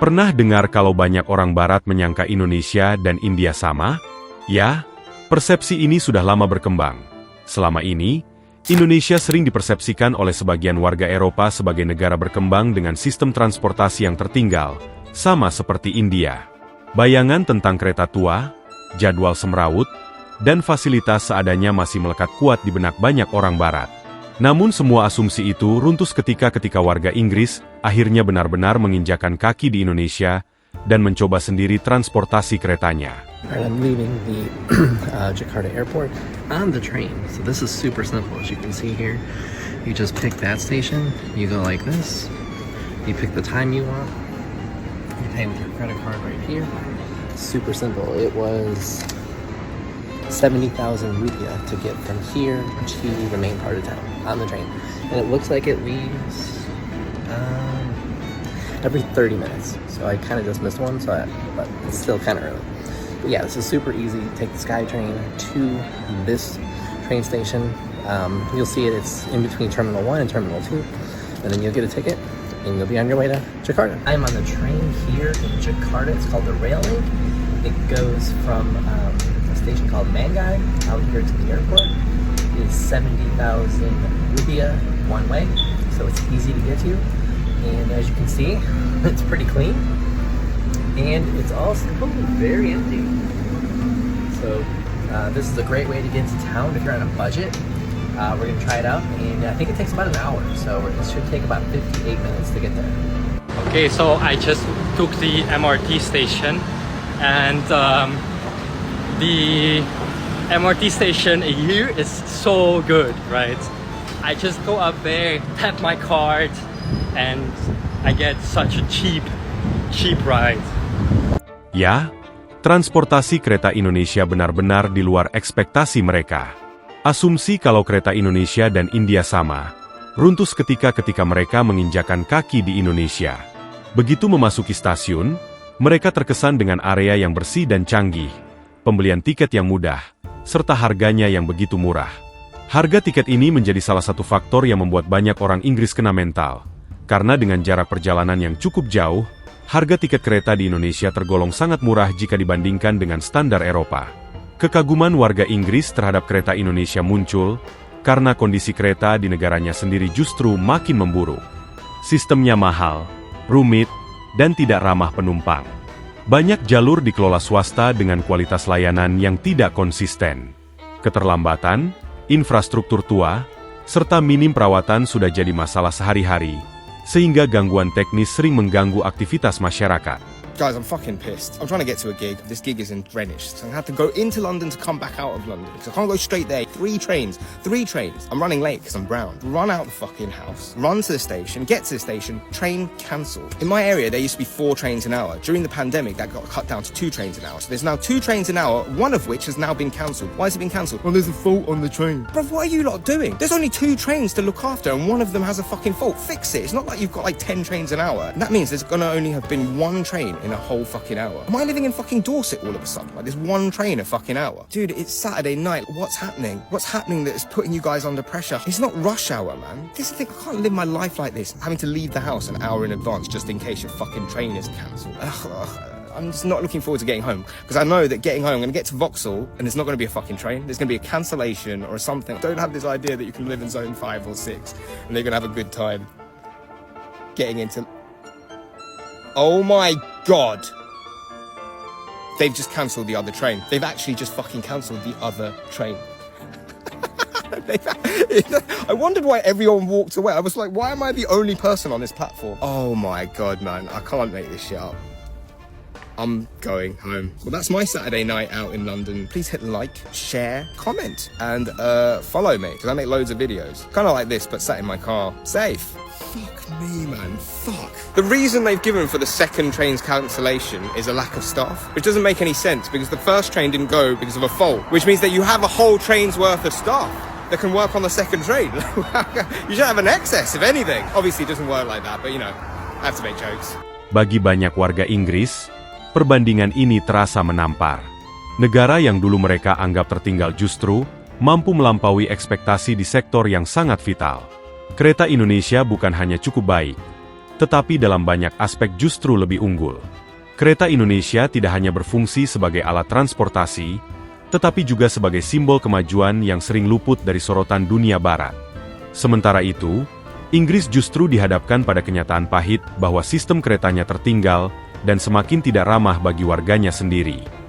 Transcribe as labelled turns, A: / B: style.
A: Pernah dengar kalau banyak orang Barat menyangka Indonesia dan India sama? Ya, persepsi ini sudah lama berkembang. Selama ini, Indonesia sering dipersepsikan oleh sebagian warga Eropa sebagai negara berkembang dengan sistem transportasi yang tertinggal, sama seperti India. Bayangan tentang kereta tua, jadwal semrawut, dan fasilitas seadanya masih melekat kuat di benak banyak orang Barat. Namun semua asumsi itu runtuh ketika warga Inggris akhirnya benar-benar menginjakan kaki di Indonesia dan mencoba sendiri transportasi keretanya.
B: I'm leaving the Jakarta airport on the train. So this is super simple, as you can see here. You just pick that station, you go like this, you pick the time you want, you pay with your credit card right here. Super simple. It was 70,000 rupiah to get from here to the main part of town on the train. And it looks like it leaves every 30 minutes. So I kind of just missed one, but it's still kind of early. But yeah, this is super easy. Take the SkyTrain to this train station. You'll see it's in between Terminal 1 and Terminal 2. And then you'll get a ticket and you'll be on your way to Jakarta. I'm on the train here in Jakarta. It's called the Rail Link. It goes from a station called Mangai out here to the airport. It's 70,000 rupiah one way, so it's easy to get to. And as you can see, it's pretty clean. And it's also very empty. So this is a great way to get to town if you're on a budget. We're going to try it out, and I think it takes about an hour, so it should take about 58 minutes to get there.
C: Okay, so I just took the MRT station, and the MRT station here is so good, right? I just go up there, tap my card, and I get such a cheap ride.
A: Ya, transportasi kereta Indonesia benar-benar di luar ekspektasi mereka. Asumsi kalau kereta Indonesia dan India sama, runtuh ketika mereka menginjakan kaki di Indonesia. Begitu memasuki stasiun, mereka terkesan dengan area yang bersih dan canggih, pembelian tiket yang mudah, serta harganya yang begitu murah. Harga tiket ini menjadi salah satu faktor yang membuat banyak orang Inggris kena mental. Karena dengan jarak perjalanan yang cukup jauh, harga tiket kereta di Indonesia tergolong sangat murah jika dibandingkan dengan standar Eropa. Kekaguman warga Inggris terhadap kereta Indonesia muncul, karena kondisi kereta di negaranya sendiri justru makin memburuk. Sistemnya mahal, rumit, dan tidak ramah penumpang. Banyak jalur dikelola swasta dengan kualitas layanan yang tidak konsisten. Keterlambatan, infrastruktur tua, serta minim perawatan sudah jadi masalah sehari-hari, sehingga gangguan teknis sering mengganggu aktivitas masyarakat.
D: Guys, I'm fucking pissed. I'm trying to get to a gig. This gig is in Greenwich. So I have to go into London to come back out of London. Because I can't go straight there. Three trains. I'm running late because I'm brown. Run out the fucking house. Run to the station. Get to the station. Train cancelled. In my area, there used to be 4 trains an hour. During the pandemic, that got cut down to 2 trains an hour. So there's now 2 trains an hour, one of which has now been cancelled. Why has it been cancelled? Well, there's a fault on the train. Bro, what are you lot doing? There's only 2 trains to look after and one of them has a fucking fault. Fix it. It's not like you've got like 10 trains an hour. And that means there's gonna only have been 1 train in a whole fucking hour. Am I living in fucking Dorset all of a sudden? Like there's 1 train a fucking hour? Dude, it's Saturday night. What's happening? What's happening that is putting you guys under pressure? It's not rush hour, man. This is the thing. I can't live my life like this, having to leave the house an hour in advance just in case your fucking train is cancelled. I'm just not looking forward to getting home because I know that getting home, I'm going to get to Vauxhall and there's not going to be a fucking train. There's going to be a cancellation or something. Don't have this idea that you can live in zone 5 or 6 and they're going to have a good time getting into... Oh my God. They've just cancelled the other train. They've actually just fucking cancelled the other train. I wondered why everyone walked away. I was like, why am I the only person on this platform? Oh my God, man. I can't make this shit up. I'm going home. Well, that's my Saturday night out in London. Please hit like, share, comment, and follow me, because I make loads of videos. Kind of like this, but sat in my car. Safe. Fuck me, man. Fuck. The reason they've given for the second train's cancellation is a lack of staff, which doesn't make any sense, because the first train didn't go because of a fault, which means that you have a whole train's worth of staff that can work on the second train. You should have an excess, if anything. Obviously, it doesn't work like that, but you know, I have to make jokes.
A: Bagi banyak warga Inggris, perbandingan ini terasa menampar. Negara yang dulu mereka anggap tertinggal justru mampu melampaui ekspektasi di sektor yang sangat vital. Kereta Indonesia bukan hanya cukup baik, tetapi dalam banyak aspek justru lebih unggul. Kereta Indonesia tidak hanya berfungsi sebagai alat transportasi, tetapi juga sebagai simbol kemajuan yang sering luput dari sorotan dunia barat. Sementara itu, Inggris justru dihadapkan pada kenyataan pahit bahwa sistem keretanya tertinggal dan semakin tidak ramah bagi warganya sendiri.